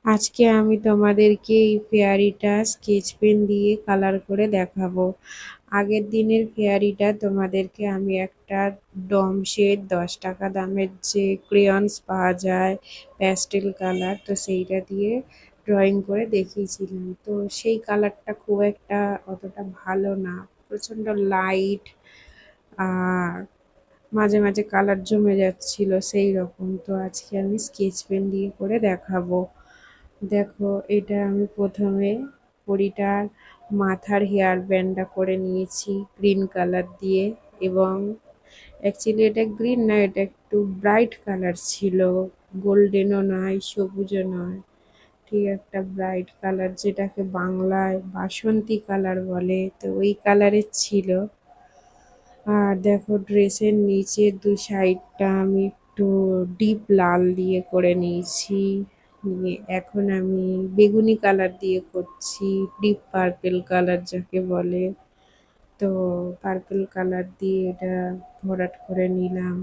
আজকে আমি তোমাদেরকে এই ফেয়ারিটা স্কেচ পেন দিয়ে কালার করে দেখাবো। আগের দিনের ফেয়ারিটা তোমাদেরকে আমি একটা ডমসের 10 টাকা দামের যে ক্রেয়ন্স পাওয়া যায় প্যাস্টেল কালার, তো সেইটা দিয়ে ড্রয়িং করে দেখিয়েছিলাম। তো সেই কালারটা খুব একটা অতটা ভালো না, প্রচণ্ড লাইট, আর মাঝে মাঝে কালার জমে যাচ্ছিল সেই রকম। তো আজকে আমি স্কেচ পেন দিয়ে করে দেখাবো। দেখো, এটা আমি প্রথমে পরীটার মাথার হেয়ার ব্যান্ডটা করে নিয়েছি গ্রিন কালার দিয়ে, এবং অ্যাকচুয়ালি এটা গ্রিন না, এটা একটু ব্রাইট কালার ছিল, গোল্ডেনও নয় সবুজও নয়, ঠিক একটা ব্রাইট কালার যেটাকে বাংলায় বাসন্তী কালার বলে, তো ওই কালারের ছিল। আর দেখো, ড্রেসের নিচে দু সাইডটা আমি একটু ডিপ লাল দিয়ে করে নিয়েছি। নিয়ে এখন আমি বেগুনি কালার দিয়ে করছি, ডিপ পার্পেল কালার যাকে বলে। তো পার্পেল কালার দিয়ে এটা ভরাট করে নিলাম।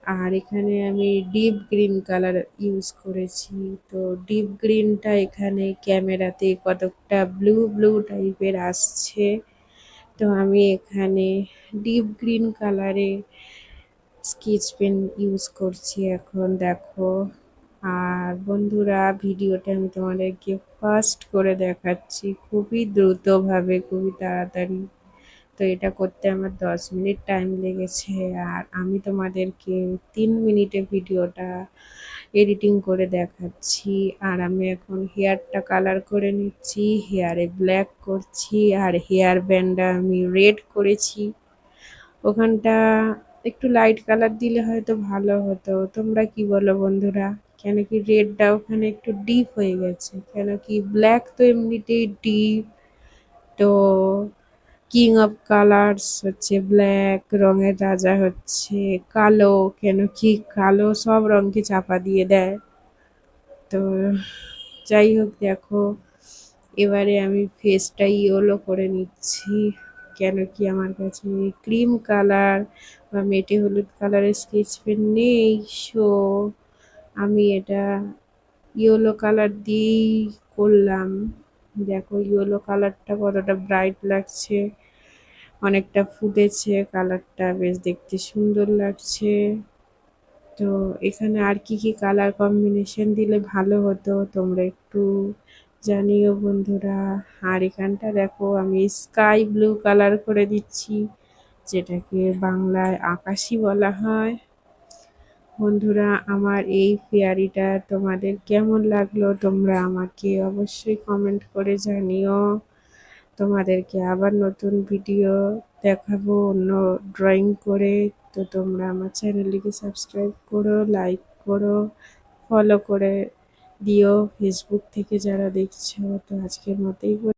আর এখানে আমি ডিপ গ্রিন কালার ইউজ করেছি। তো ডিপ গ্রিনটা এখানে ক্যামেরাতে কতকটা ব্লু ব্লু টাইপের আসছে, তো আমি এখানে ডিপ গ্রিন কালারে স্কেচ পেন ইউজ করছি এখন, দেখো। আর বন্ধুরা, ভিডিওটা আমি তোমাদেরকে ফাস্ট করে দেখাচ্ছি, খুবই দ্রুতভাবে, খুবই তাড়াতাড়ি। তো এটা করতে আমার 10 মিনিট টাইম লেগেছে, আর আমি তোমাদেরকে 3 মিনিটে ভিডিওটা এডিটিং করে দেখাচ্ছি। আর আমি এখন হেয়ারটা কালার করে নিচ্ছি, হেয়ারে ব্ল্যাক করছি, আর হেয়ার ব্যান্ডটা আমি রেড করেছি। ওখানটা একটু লাইট কালার দিলে হয়তো ভালো হতো, তোমরা কি বলো বন্ধুরা? কেন কি রেডটা ওখানে একটু ডিপ হয়ে গেছে, কেন কি ব্ল্যাক তো এমনিতেই ডিপ। তো কিং অফ কালার্স হচ্ছে ব্ল্যাক, রঙের রাজা হচ্ছে কালো, কেন কি কালো সব রঙকে চাপা দিয়ে দেয়। তো যাই হোক, দেখো, এবারে আমি ফেসটা ইয়েলো করে নিচ্ছি, কেন কি আমার কাছে ক্রিম কালার বা মেটে হলুদ কালারের স্কেচ পেন নেই। সো আমি এটা ইয়েলো কালার দিয়েই করলাম। দেখো ইয়েলো কালারটা কতটা ব্রাইট লাগছে, অনেকটা ফুটেছে, কালারটা বেশ দেখতে সুন্দর লাগছে। তো এখানে আর কি কি কালার কম্বিনেশন দিলে ভালো হতো তোমরা একটু জানিও বন্ধুরা। আর এখানটা দেখো, আমি স্কাই ব্লু কালার করে দিচ্ছি, যেটাকে বাংলায় আকাশি বলা হয়। বন্ধুরা, আমার এই ফেয়ারিটা তোমাদের কেমন লাগলো তোমরা আমাকে অবশ্যই কমেন্ট করে জানিও। তোমাদেরকে আবার নতুন ভিডিও দেখাবো অন্য ড্রয়িং করে। তো তোমরা আমার চ্যানেলটিকে সাবস্ক্রাইব করো, লাইক করো, ফলো করে দিও ফেসবুক থেকে যারা দেখছো। তো আজকের মতোই